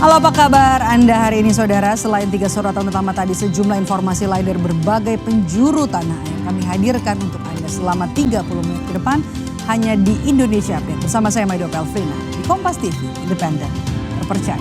Halo, apa kabar Anda hari ini saudara? Selain 3 sorotan utama tadi, sejumlah informasi lain dari berbagai penjuru tanah air kami hadirkan untuk Anda selama 30 menit ke depan hanya di Indonesia Update. Bersama saya Maido Pelfrina di Kompas TV, independen, terpercaya.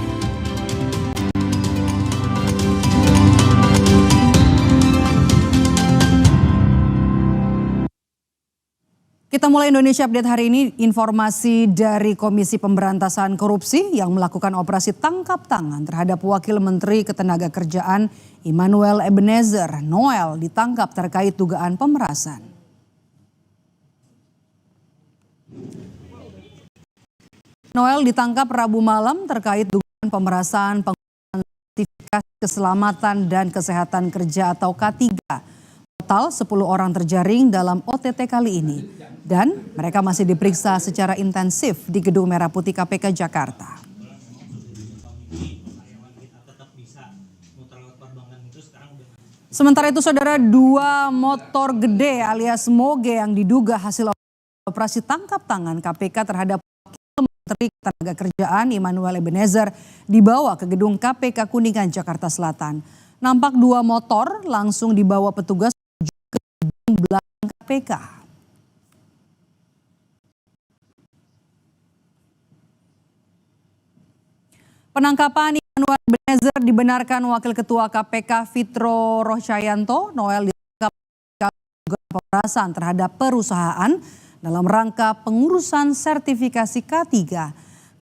Kita mulai Indonesia Update hari ini, informasi dari Komisi Pemberantasan Korupsi yang melakukan operasi tangkap tangan terhadap Wakil Menteri Ketenagakerjaan Immanuel Ebenezer Noel ditangkap terkait dugaan pemerasan. Noel ditangkap Rabu malam terkait dugaan pemerasan penggunaan sertifikasi keselamatan dan kesehatan kerja atau K3. Total 10 orang terjaring dalam OTT kali ini dan mereka masih diperiksa secara intensif di Gedung Merah Putih KPK Jakarta. Sementara itu saudara, 2 motor gede alias moge yang diduga hasil operasi tangkap tangan KPK terhadap Wakil Menteri Ketenagakerjaan Immanuel Ebenezer dibawa ke Gedung KPK Kuningan Jakarta Selatan. Nampak 2 motor langsung dibawa petugas ke gedung belakang KPK. Penangkapan Immanuel Ebenezer dibenarkan Wakil Ketua KPK Fitro Rohcayanto. Noel ditangkap dugaan pemerasan terhadap perusahaan dalam rangka pengurusan sertifikasi K3.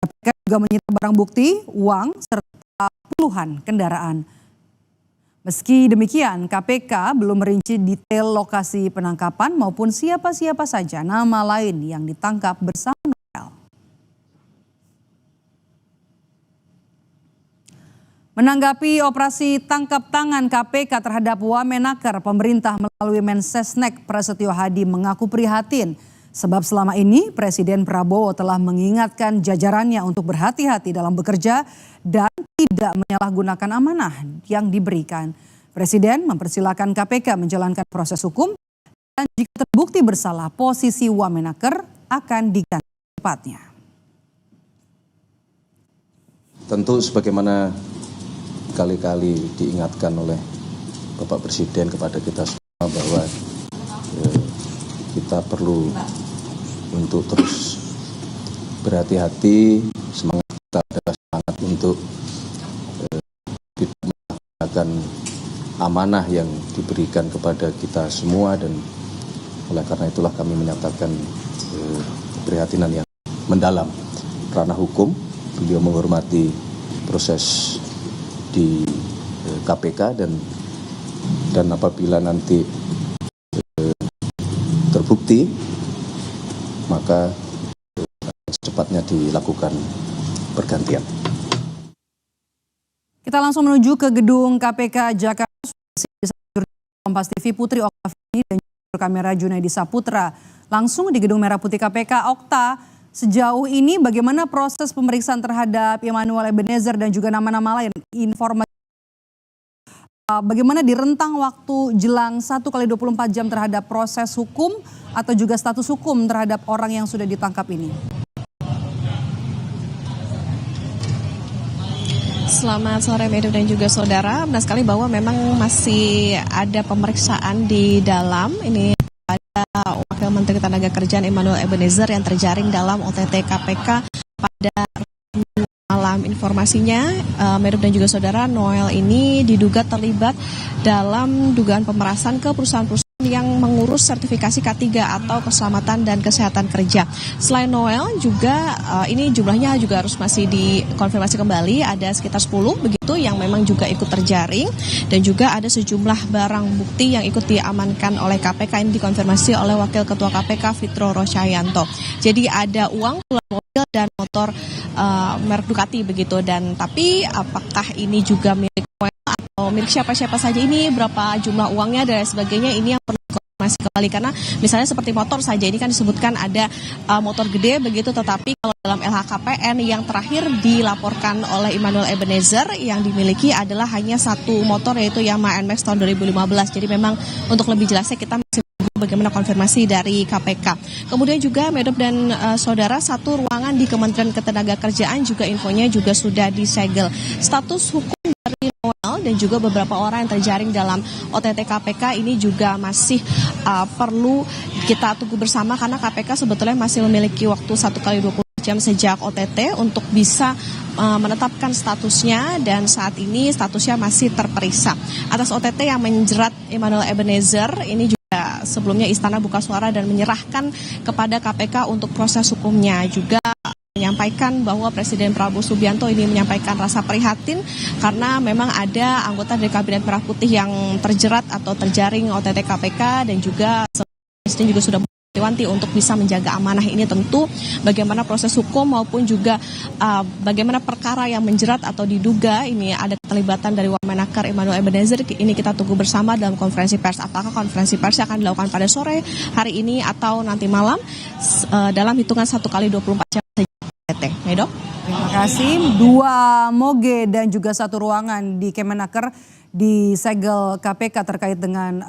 KPK juga menyita barang bukti, uang, serta puluhan kendaraan. Meski demikian, KPK belum merinci detail lokasi penangkapan maupun siapa-siapa saja nama lain yang ditangkap bersama Noel. Menanggapi operasi tangkap tangan KPK terhadap Wamenaker, pemerintah melalui Mensesnek Prasetyo Hadi mengaku prihatin sebab selama ini Presiden Prabowo telah mengingatkan jajarannya untuk berhati-hati dalam bekerja dan tidak menyalahgunakan amanah yang diberikan. Presiden mempersilahkan KPK menjalankan proses hukum dan jika terbukti bersalah, posisi Wamenaker akan diganti cepatnya. Tentu sebagaimana kali-kali diingatkan oleh Bapak Presiden kepada kita semua bahwa kita perlu untuk terus berhati-hati, semangat kita adalah semangat untuk tidak melakukan amanah yang diberikan kepada kita semua dan oleh karena itulah kami menyatakan keprihatinan yang mendalam ranah hukum. Beliau menghormati proses di KPK dan apabila nanti terbukti maka secepatnya dilakukan pergantian. Kita langsung menuju ke gedung KPK Jakarta. Kompas TV Putri Oktavini dan kamera Junaidi Saputra langsung di Gedung Merah Putih KPK. Okta, sejauh ini bagaimana proses pemeriksaan terhadap Immanuel Ebenezer dan juga nama-nama lain? Informasi bagaimana di rentang waktu jelang 1x24 jam terhadap proses hukum atau juga status hukum terhadap orang yang sudah ditangkap ini? Selamat sore Medo dan juga saudara. Benar sekali bahwa memang masih ada pemeriksaan di dalam. Ini ada Wakil Menteri Ketenagakerjaan Immanuel Ebenezer yang terjaring dalam OTT KPK pada malam. Informasinya, Medo dan juga saudara, Noel ini diduga terlibat dalam dugaan pemerasan ke perusahaan-perusahaan yang mengurus sertifikasi K3 atau keselamatan dan kesehatan kerja. Selain Noel juga ini jumlahnya juga harus masih dikonfirmasi kembali, ada sekitar 10 begitu yang memang juga ikut terjaring dan juga ada sejumlah barang bukti yang ikut diamankan oleh KPK. Ini dikonfirmasi oleh Wakil Ketua KPK Fitro Rohcayanto. Jadi ada uang, mobil dan motor merek Ducati begitu, dan tapi apakah ini juga milik Noel atau milik siapa-siapa saja, ini berapa jumlah uangnya dan sebagainya, ini yang perlu dikonfirmasi kembali. Karena misalnya seperti motor saja ini kan disebutkan ada motor gede begitu, tetapi kalau dalam LHKPN yang terakhir dilaporkan oleh Immanuel Ebenezer yang dimiliki adalah hanya 1 motor, yaitu Yamaha NMAX tahun 2015. Jadi memang untuk lebih jelasnya kita masih bagaimana konfirmasi dari KPK. Kemudian juga Medop dan saudara, satu ruangan di Kementerian Ketenagakerjaan juga infonya juga sudah disegel. Status hukum dari Noel dan juga beberapa orang yang terjaring dalam OTT KPK ini juga masih perlu kita tunggu bersama, karena KPK sebetulnya masih memiliki waktu 1x24 jam sejak OTT untuk bisa menetapkan statusnya, dan saat ini statusnya masih terperiksa. Atas OTT yang menjerat Immanuel Ebenezer ini juga sebelumnya Istana buka suara dan menyerahkan kepada KPK untuk proses hukumnya. Juga menyampaikan bahwa Presiden Prabowo Subianto ini menyampaikan rasa prihatin karena memang ada anggota dari Kabinet Merah Putih yang terjerat atau terjaring OTT KPK, dan juga Presiden juga sudah wanti untuk bisa menjaga amanah ini. Tentu bagaimana proses hukum maupun juga bagaimana perkara yang menjerat atau diduga ini ada keterlibatan dari Wamenakar Immanuel Ebenezer, ini kita tunggu bersama dalam konferensi pers. Apakah konferensi pers akan dilakukan pada sore hari ini atau nanti malam dalam hitungan 1x24 jam saja. Medok. Terima kasih. 2 moge dan juga 1 ruangan di Kemenaker disegel KPK terkait dengan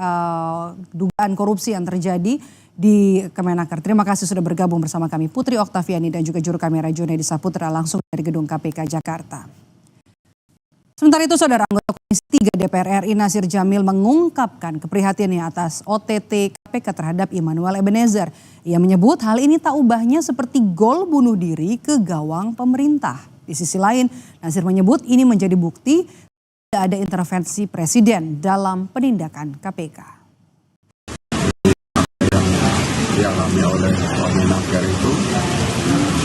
dugaan korupsi yang terjadi di Kemenaker. Terima kasih sudah bergabung bersama kami Putri Oktaviani dan juga juru kamera Junedi Saputra langsung dari gedung KPK Jakarta. Sementara itu, saudara, anggota Komisi 3 DPR RI Nasir Jamil mengungkapkan keprihatinannya atas OTT KPK terhadap Immanuel Ebenezer. Ia menyebut hal ini tak ubahnya seperti gol bunuh diri ke gawang pemerintah. Di sisi lain, Nasir menyebut ini menjadi bukti tidak ada intervensi Presiden dalam penindakan KPK. Dialami oleh Wamenakar itu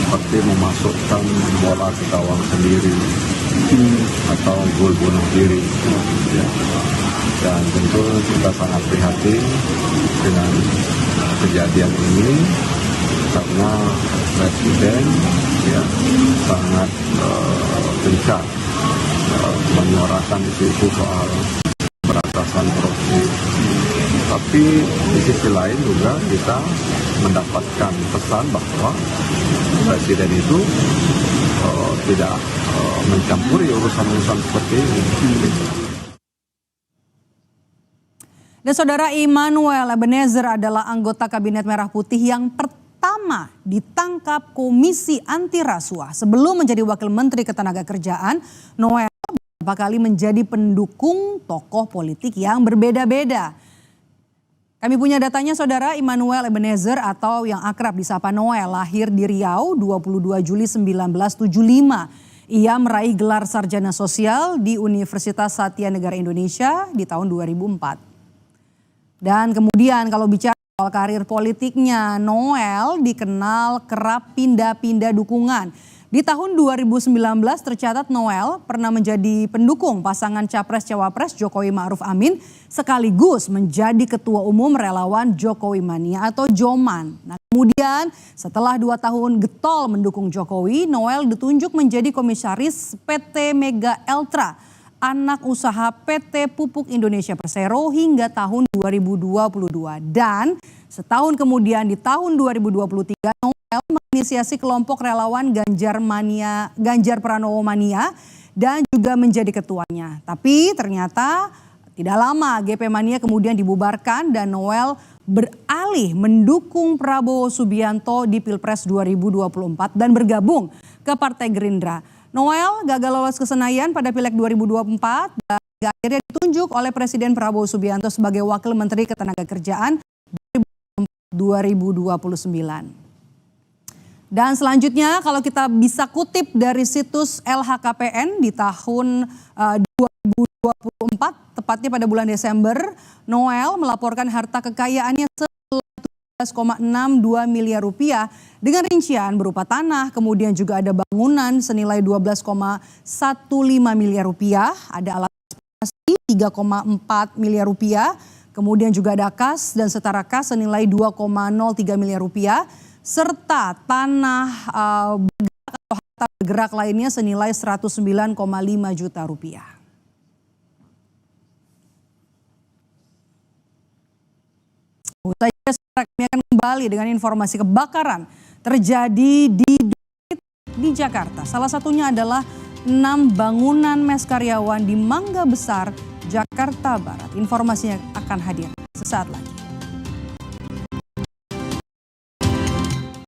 seperti memasukkan bola ke gawang sendiri atau gol bunuh diri, ya. Dan tentu kita sangat prihatin dengan kejadian ini karena Presiden ya sangat gencar menyuarakan isu soal pemberantasan korupsi. Tapi di sisi lain juga kita mendapatkan pesan bahwa Presiden itu tidak mencampuri urusan-urusan seperti ini. Dan saudara, Immanuel Ebenezer adalah anggota Kabinet Merah Putih yang pertama ditangkap Komisi Anti Rasuah. Sebelum menjadi Wakil Menteri Ketenagakerjaan, Noel beberapa kali menjadi pendukung tokoh politik yang berbeda-beda. Kami punya datanya, saudara. Immanuel Ebenezer atau yang akrab disapa Noel lahir di Riau 22 Juli 1975. Ia meraih gelar sarjana sosial di Universitas Satya Negara Indonesia di tahun 2004. Dan kemudian kalau bicara soal karir politiknya, Noel dikenal kerap pindah-pindah dukungan. Di tahun 2019 tercatat Noel pernah menjadi pendukung pasangan Capres-Cawapres Jokowi Ma'ruf Amin sekaligus menjadi Ketua Umum Relawan Jokowi Mania atau Joman. Nah, kemudian setelah 2 tahun getol mendukung Jokowi, Noel ditunjuk menjadi komisaris PT Mega Eltra, anak usaha PT Pupuk Indonesia Persero hingga tahun 2022. Dan setahun kemudian di tahun 2023 Noel menginisiasi kelompok relawan Ganjar Pranowo Mania dan juga menjadi ketuanya. Tapi ternyata tidak lama GP Mania kemudian dibubarkan dan Noel beralih mendukung Prabowo Subianto di Pilpres 2024 dan bergabung ke Partai Gerindra. Noel gagal lolos ke Senayan pada Pileg 2024 dan akhirnya ditunjuk oleh Presiden Prabowo Subianto sebagai Wakil Menteri Ketenagakerjaan 2029. Dan selanjutnya kalau kita bisa kutip dari situs LHKPN di tahun 2024, tepatnya pada bulan Desember, Noel melaporkan harta kekayaannya 11,62 miliar rupiah dengan rincian berupa tanah, kemudian juga ada bangunan senilai 12,15 miliar rupiah, ada alat transportasi 3,4 miliar rupiah, kemudian juga ada kas dan setara kas senilai 2,03 miliar rupiah, serta tanah bergerak atau harta bergerak lainnya senilai 109,5 juta rupiah. Kami akan kembali dengan informasi kebakaran terjadi di Jakarta. Salah satunya adalah 6 bangunan mes karyawan di Mangga Besar, Jakarta Barat. Informasinya akan hadir sesaat lagi.